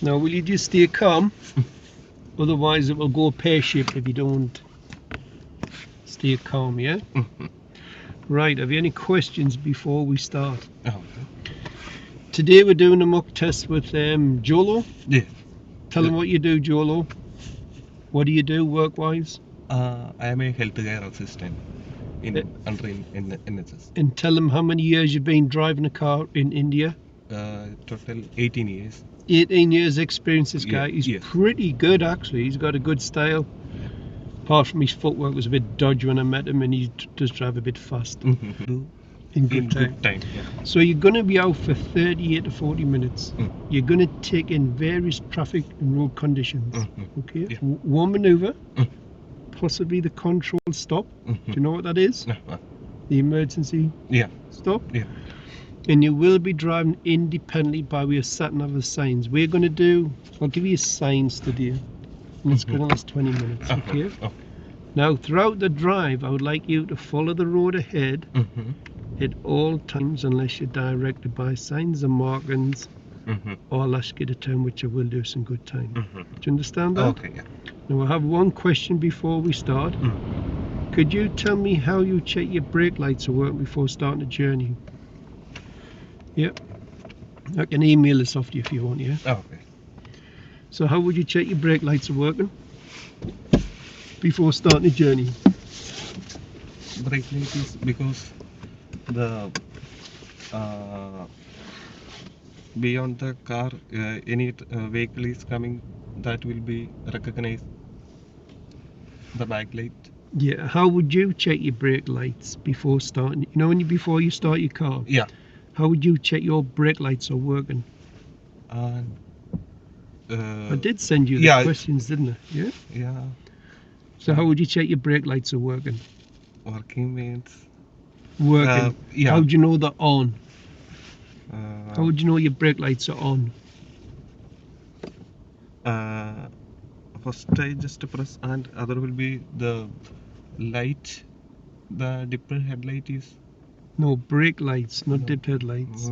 Now, will you just stay calm? Otherwise, it will go pear-shaped if you don't stay calm, yeah? Right, have you any questions before we start? Okay. Today we're doing a mock test with Jojo. Yeah. Tell them what you do, Jojo. What do you do work-wise? I am a healthcare assistant in NHS. And tell them how many years you've been driving a car in India. Total 18 years. 18 years experience, this guy. Yeah, He's yes. pretty good, actually. He's got a good style. Apart from his footwork was a bit dodgy when I met him, and he does drive a bit fast. Do In in good time. good time. Yeah. So you're going to be out for 38 to 40 minutes. You're going to take in various traffic and road conditions. Okay? Yeah. One maneuver, possibly the control stop. Do you know what that is? The emergency Yeah. stop. Yeah. And you will be driving independently by way of sat-nav signs. We're going to do, I'll give you signs today. And it's going to last 20 minutes, okay? Okay. Now, throughout the drive, I would like you to follow the road ahead at all times, unless you're directed by signs and markings, or I'll ask you to turn, which I will do some good time. Do you understand that? Okay. Yeah. Now, I have one question before we start. Could you tell me how you check your brake lights are working before starting the journey? Yep. I can email this off to you if you want, yeah? Okay. So how would you check your brake lights are working before starting the journey? Brake light is because the beyond the car, any vehicle is coming, that will be recognized the back light. Yeah, how would you check your brake lights before starting? You know, before you start your car? Yeah. How would you check your brake lights are working? I did send you the questions, didn't I? Yeah? Yeah. So how would you check your brake lights are working? Working means Working. yeah. How would you know they're on? How would you know your brake lights are on? First I just press, and other will be the light. The dipper headlight is No, brake lights, not No. dip headlights.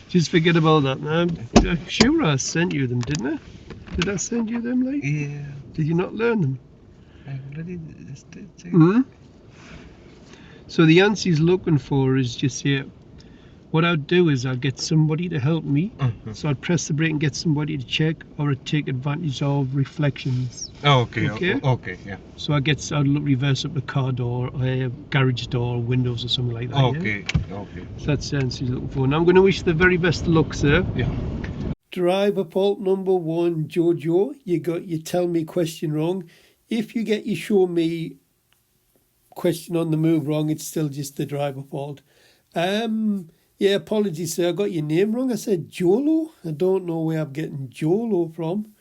Just forget about that. I'm sure I sent you them, didn't I? Did I send you them, like? Yeah. Did you not learn them? I already just checked. So the answer he's looking for is just here. What I'd do is I'd get somebody to help me. So I'd press the brake and get somebody to check, or I'd take advantage of reflections. Okay. Okay? Okay. Yeah. So I'd reverse up the car door, garage door, windows or something like that. Okay. Yeah? Okay. So that's the answer he's looking for. And I'm going to wish the very best of luck, sir. Yeah. Driver fault number 1, Jojo. You got your tell me question wrong. If you get your show me question on the move wrong, it's still just the driver fault. Yeah, apologies, sir. I got your name wrong. I said Jolo. I don't know where I'm getting Jolo from.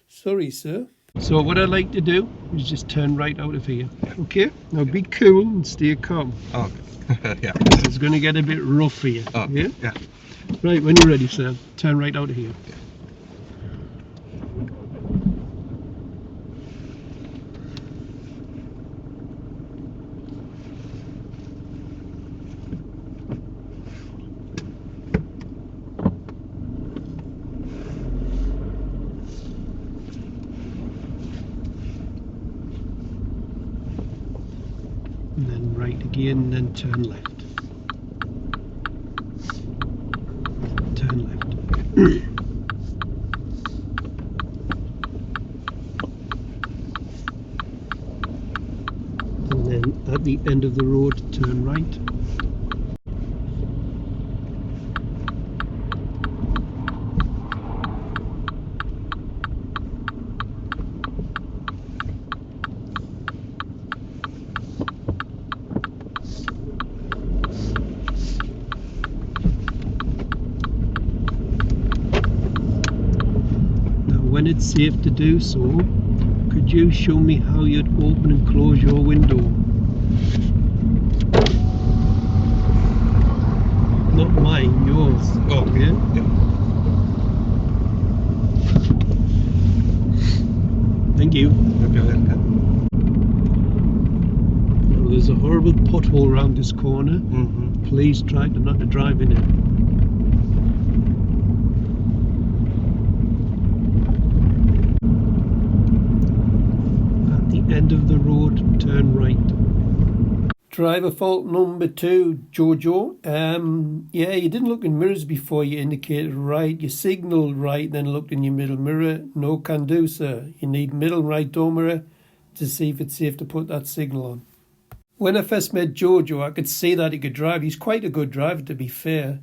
Sorry, sir. So what I'd like to do is just turn right out of here. Okay? Now be cool and stay calm. Okay. Yeah. It's going to get a bit rough for you. Okay. Yeah? Yeah. Right, when you're ready, sir, turn right out of here. And then right again, then turn left. Turn left. And then at the end of the road, turn right. When it's safe to do so, could you show me how you'd open and close your window? Not mine, yours. Okay. Yeah. Thank you. Okay, welcome. Now, there's a horrible pothole around this corner. Please try not to drive in it. turn right. Driver fault number 2, Jojo. Yeah, you didn't look in mirrors before you indicated right. You signalled right, then looked in your middle mirror. No can do, sir. You need middle right door mirror to see if it's safe to put that signal on. When I first met Jojo, I could see that he could drive. He's quite a good driver, to be fair.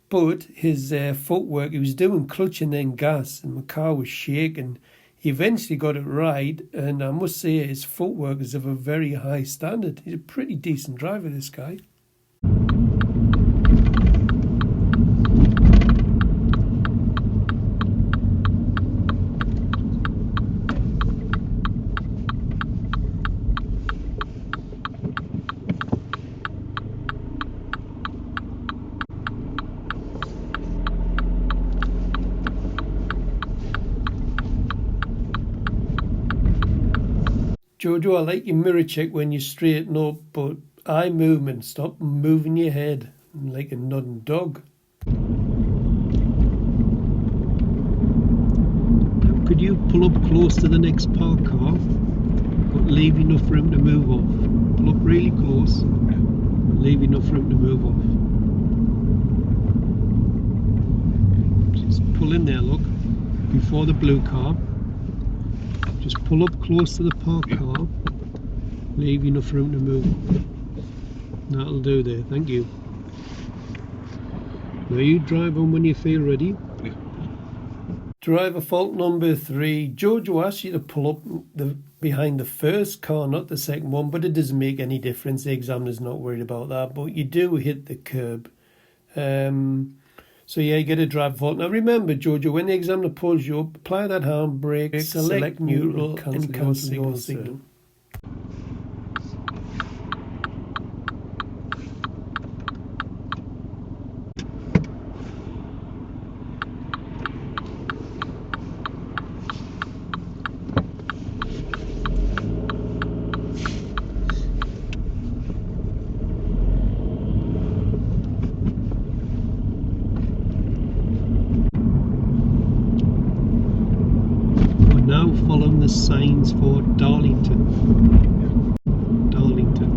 But his footwork, he was doing clutch and then gas, and my car was shaking. He eventually got it right, and I must say his footwork is of a very high standard. He's a pretty decent driver, this guy. Jojo, I like your mirror check when you straighten up, but eye movement, stop moving your head like a nodding dog. Could you pull up close to the next parked car, but leave enough room to move off? Pull up really close, but leave enough room to move off. Just pull in there, look, before the blue car. Just pull up close to the parked car, leave enough room to move. That'll do there, thank you. Now you drive on when you feel ready. Driver fault number 3. Jojo asked you to pull up behind the first car, not the second one, but it doesn't make any difference. The examiner's not worried about that, but you do hit the curb. So yeah, you get a driver fault. Now remember, Jojo, when the examiner pulls you up, apply that handbrake, select neutral, and cancel your signal. Now following the signs for Darlington. Darlington.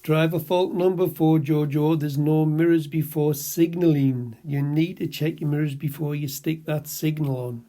Driver fault number 4, Jojo. There's no mirrors before signalling. You need to check your mirrors before you stick that signal on.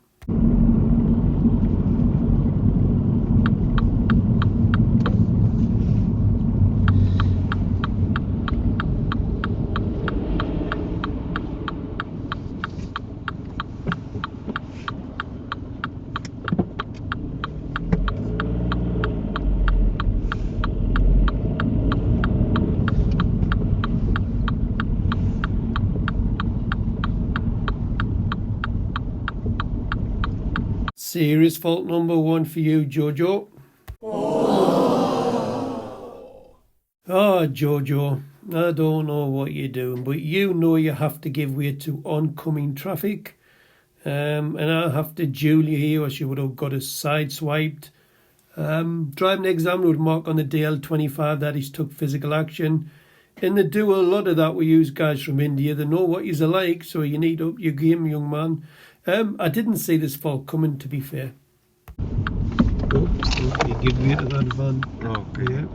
Serious fault number 1 for you, Jojo. Jojo, I don't know what you're doing, but you know you have to give way to oncoming traffic. And I have to duel you here, or she would have got us sideswiped. Driving examiner would mark on the DL25 that he's took physical action. And they do a lot of that with you guys from India. They know what you're like, so you need up your game, young man. I didn't see this fault coming, to be fair. Oops, you give way to that van. Okay. Yeah.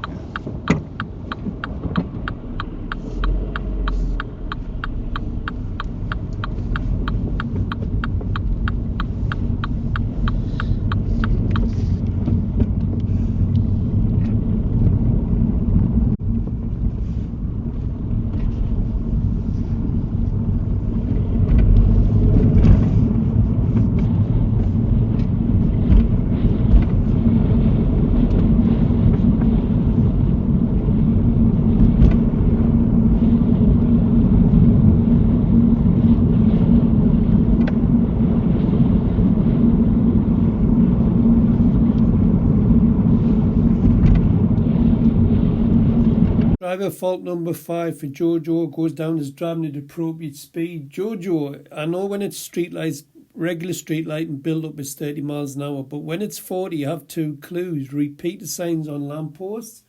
Driver fault number 5 for Jojo goes down as driving at appropriate speed. Jojo, I know when it's street lights, regular street light and build up is 30 miles an hour, but when it's 40 you have 2 clues. Repeat the signs on lampposts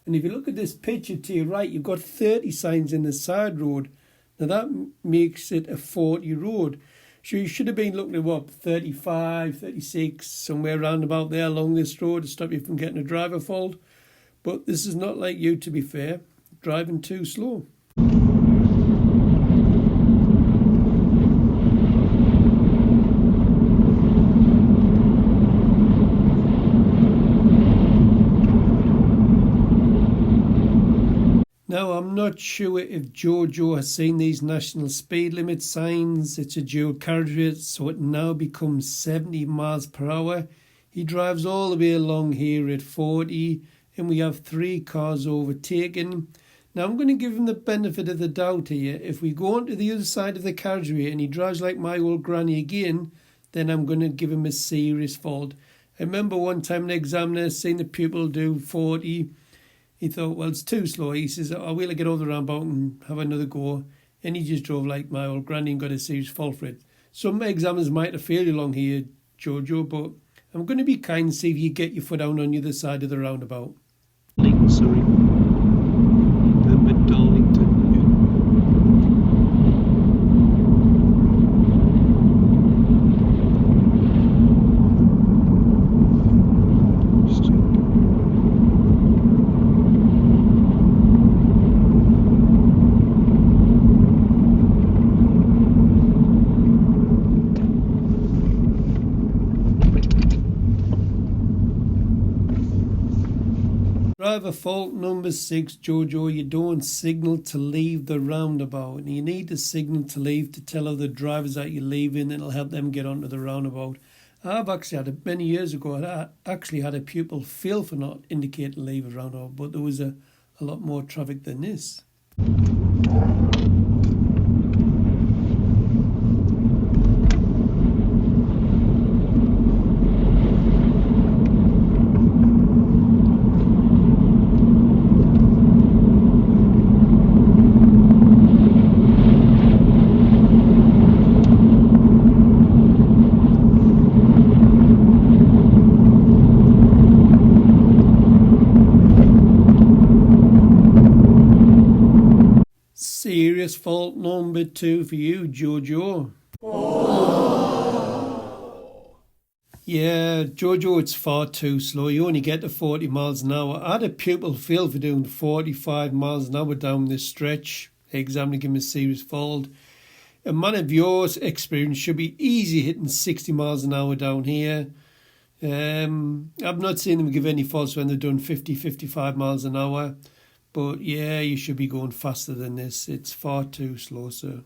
And if you look at this picture to your right, you've got 30 signs in the side road. Now that makes it a 40 road. So you should have been looking at what, 35, 36, somewhere around about there along this road to stop you from getting a driver fault. But this is not like you, to be fair, driving too slow. Now, I'm not sure if Jojo has seen these national speed limit signs. It's a dual carriageway, so it now becomes 70 miles per hour. He drives all the way along here at 40, and we have 3 cars overtaken. Now, I'm going to give him the benefit of the doubt here. If we go on to the other side of the carriageway and he drives like my old granny again, then I'm going to give him a serious fault. I remember one time an examiner seen the pupil do 40. He thought, well, it's too slow. He says, I will get over the roundabout and have another go. And he just drove like my old granny and got a serious fault for it. Some examiners might have failed you along here, Jojo, but I'm going to be kind and see if you get your foot down on the other side of the roundabout. Sorry. Remember Darlington. Driver fault number 6, Jojo, you don't signal to leave the roundabout. And you need to signal to leave to tell other drivers that you're leaving. It'll help them get onto the roundabout. I've actually had many years ago, I actually had a pupil fail for not indicating to leave a roundabout, but there was a lot more traffic than this. Serious fault number 2 for you, Jojo. Yeah, Jojo, it's far too slow. You only get to 40 miles an hour. I had a pupil fail for doing 45 miles an hour down this stretch. The examiner gave him a serious fault. A man of your experience should be easy hitting 60 miles an hour down here. I've not seen them give any faults when they've done 50, 55 miles an hour. But yeah, you should be going faster than this. It's far too slow, sir.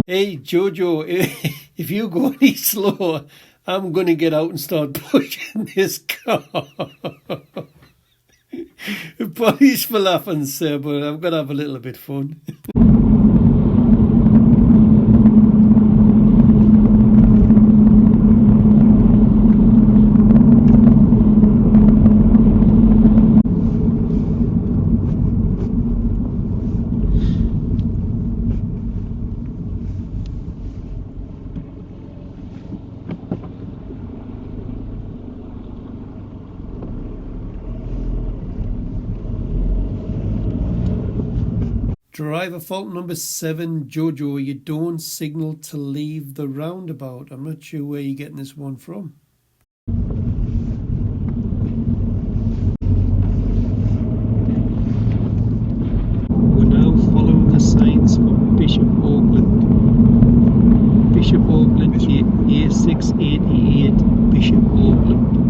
Hey, Jojo, if you go any slower, I'm going to get out and start pushing this car. Apologies for laughing, sir, but I'm going to have a little bit fun. Driver fault number 7, Jojo, you don't signal to leave the roundabout. I'm not sure where you're getting this one from. We're now following the signs for Bishop Auckland. Bishop Auckland, A688, Bishop Auckland.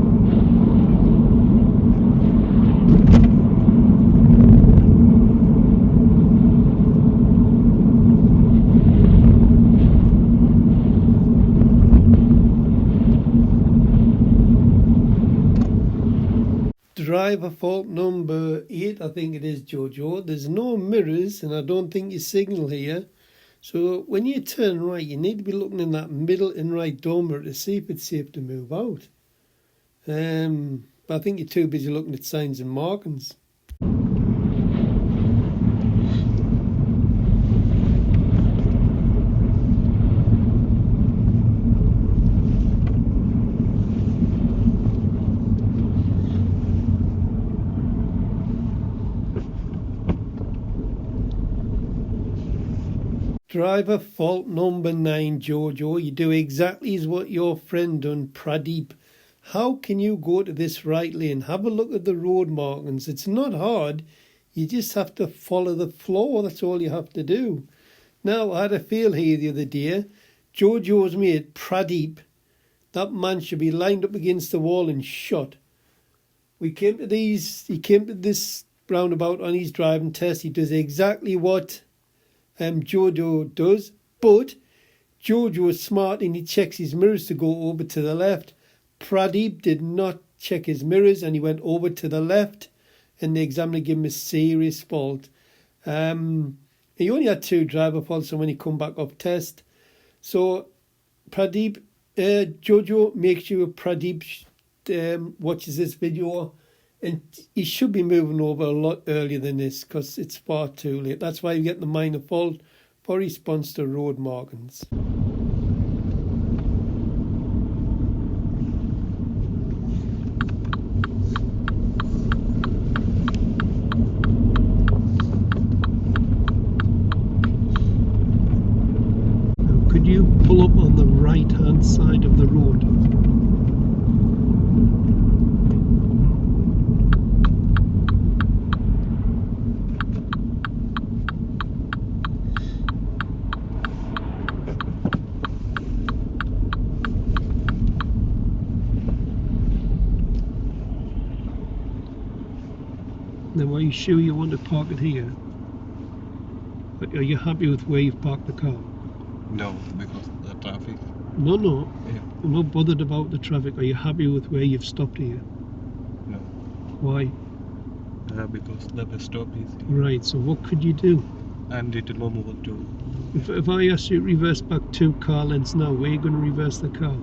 Driver fault number 8, I think it is, Jojo. There's no mirrors and I don't think you signal here. So when you turn right, you need to be looking in that middle and right door mirror to see if it's safe to move out. But I think you're too busy looking at signs and markings. Driver fault number 9, Jojo. You do exactly as what your friend done, Pradeep. How can you go to this right lane? Have a look at the road markings. It's not hard. You just have to follow the flow. That's all you have to do. Now, I had a feel here the other day. Jojo's mate, Pradeep, that man should be lined up against the wall and shot. He came to this roundabout on his driving test. He does exactly what Jojo does, but Jojo is smart and he checks his mirrors to go over to the left. Pradeep did not check his mirrors and he went over to the left, and the examiner gave him a serious fault. He only had 2 driver faults when he come back off test. So Pradeep, Jojo, make sure Pradeep watches this video, and he should be moving over a lot earlier than this because it's far too late. That's why you get the minor fault for response to road markings. Now, could you pull up on the right hand side of the road? Now, are you sure you want to park it here? Are you happy with where you've parked the car? No, because the traffic. No. Yeah. I'm not bothered about the traffic. Are you happy with where you've stopped here? No. Why? Because the bus stop is here. Right, so what could you do? And it will move to. If I ask you to reverse back 2 car lengths now, where are you going to reverse the car?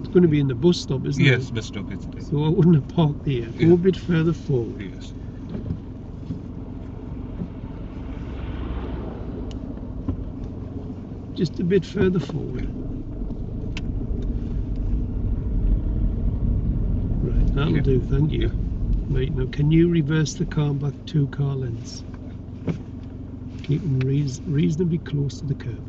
It's going to be in the bus stop, isn't it? Yes, bus stop is there. So I wouldn't have parked there. Go Yeah. a bit further forward. Yes. Just a bit further forward. Right, that'll Yeah. do, thank you. Right, now can you reverse the car back 2 car lengths? Keep them reasonably close to the curb.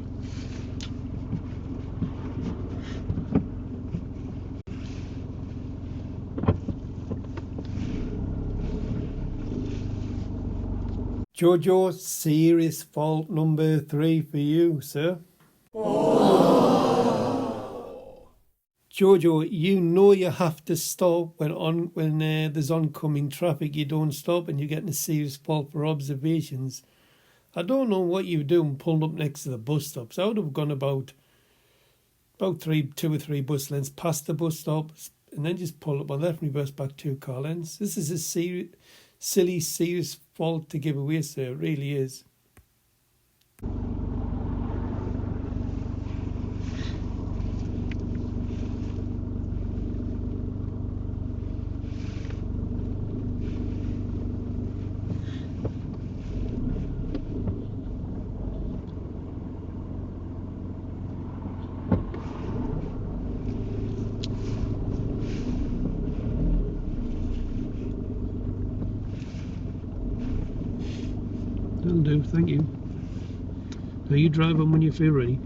Jojo, serious fault number 3 for you, sir. Jojo, you know you have to stop when there's oncoming traffic. You don't stop, and you're getting a serious fault for observations. I don't know what you're doing pulling up next to the bus stops. I would have gone about 2 or 3 bus lengths past the bus stop, and then just pull up on left and reverse back 2 car lengths. This is a silly, serious fault to give away, sir. It really is. That'll do, thank you. Now you drive on when you feel ready.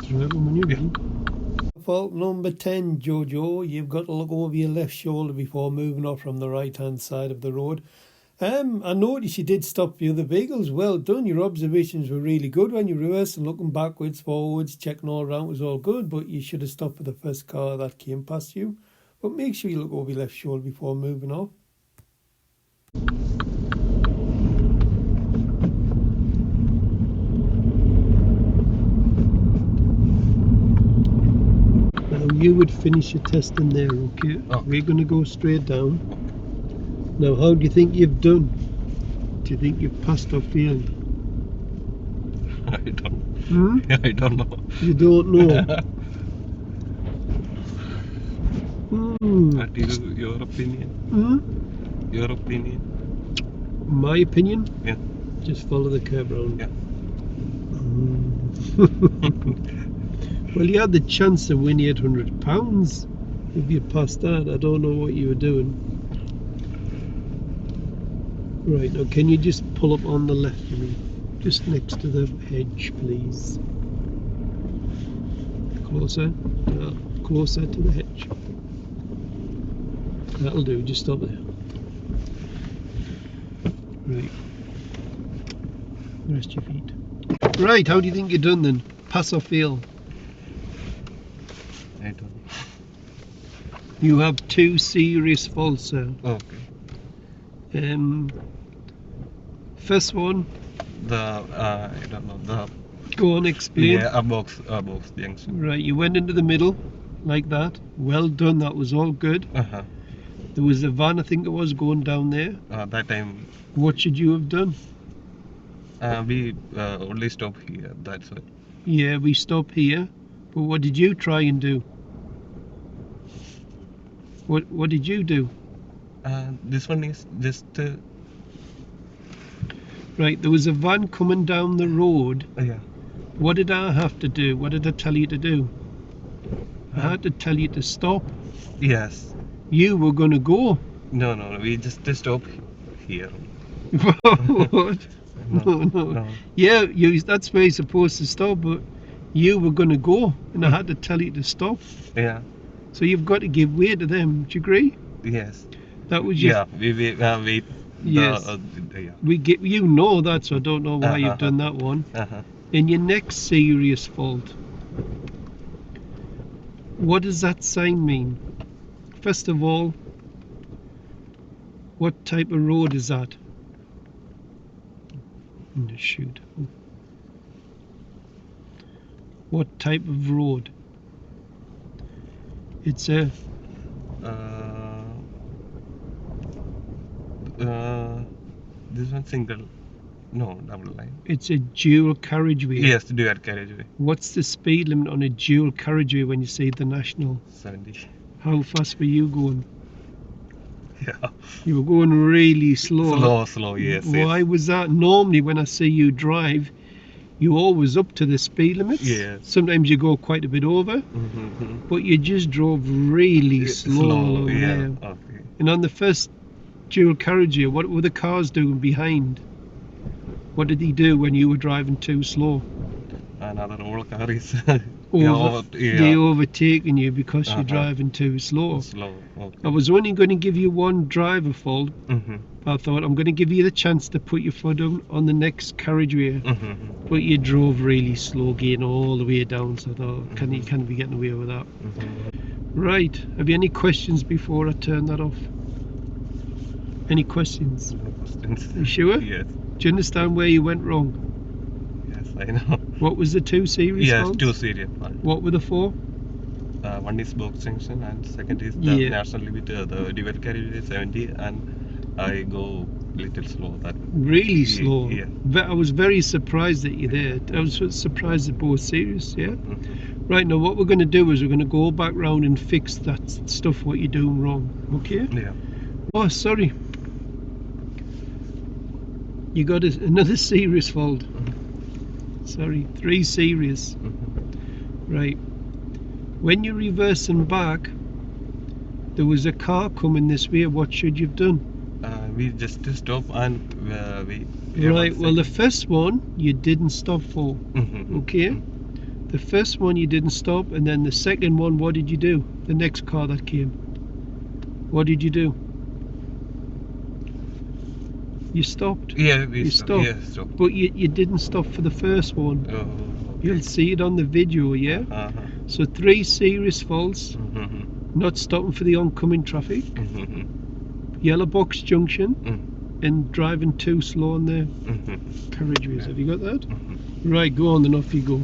Drive on when you're ready. Fault number 10, Jojo. You've got to look over your left shoulder before moving off from the right-hand side of the road. I noticed you did stop the other vehicles. Well done. Your observations were really good when you reversed and looking backwards, forwards, checking all around was all good, but you should have stopped for the first car that came past you. But make sure you look over your left shoulder before moving off. You would finish your testing there, okay? Okay. We're going to go straight down. Now, how do you think you've done? Do you think you've passed or failed? I don't. Hmm? I don't know. You don't know. What is your opinion? Your opinion? My opinion? Yeah. Just follow the curb round. Yeah. Well, you had the chance to win £800 if you passed that. I don't know what you were doing. Right, now can you just pull up on the left for me? Just next to the hedge, please. Closer. Closer to the hedge. That'll do, just stop there. Right. Rest your feet. Right, how do you think you're done then? Pass or fail? I don't know. You have 2 serious faults, sir. Okay. First one, I don't know. The go on, explain. a box junction. Right, you went into the middle like that. Well done, that was all good. There was a van, I think it was, going down there. That time What should you have done? we only stop here. That's it. Yeah, we stop here. But what did you try and do? What did you do? This one is just Right, there was a van coming down the road. yeah. What did I have to do? What did I tell you to do? I had to tell you to stop. Yes. You were going to go. No. We just stop here. What? No. Yeah, that's where you're supposed to stop, but you were going to go, and I had to tell you to stop. Yeah. So you've got to give way to them. Do you agree? Yes. That was your... Yeah. We wait. Yes. Yeah. We get, you know that, so I don't know why you've done that one. In your next serious fault, what does that sign mean? First of all, what type of road is that? Shoot. What type of road? It's a... This one single. No, double line. It's a dual carriageway. Yes, dual carriageway. What's the speed limit on a dual carriageway when you say the national? 70. How fast were you going? Yeah. You were going really slow. Slow, yes. Why was that? Normally when I see you drive, you're always up to the speed limits. Yes. Sometimes you go quite a bit over, but you just drove really slow along yeah. there. Okay. And on the first dual carriageway, what were the cars doing behind? What did he do when you were driving too slow? Another old car is They overtaking you because you're driving too slow. Okay. I was only going to give you one driver fault. I thought I'm going to give you the chance to put your foot on the next carriageway, but you drove really slow, getting all the way down. So I thought, you can't be getting away with that. Right. Have you any questions before I turn that off? Any questions? No questions. You sure? Yes. Do you understand where you went wrong? Yes, I know. What was the 2 serious Yes, faults? 2 serious faults. What were the 4? One is box junction and second is the Yeah. national limit, the dual carriageway 70, and I go little slow. That Really slow. Yeah. I was very surprised that you're there. I was surprised at both serious, yeah? Right, now what we're going to do is we're going to go back round and fix that stuff what you're doing wrong, okay? Yeah. Oh, sorry. You got another serious fault. Sorry, 3 serious. Right. When you're reversing back, there was a car coming this way. What should you have done? We just stop and we. Right, well, the first one you didn't stop for. Okay? The first one you didn't stop, and then the second one, what did you do? The next car that came. What did you do? You stopped. Yeah, You stopped. Yeah, stop. But you didn't stop for the first one. Oh, okay. You'll see it on the video, yeah? So 3 serious faults. Not stopping for the oncoming traffic. Yellow box junction. And driving too slow on the carriageways. Have you got that? Right, go on then, off you go.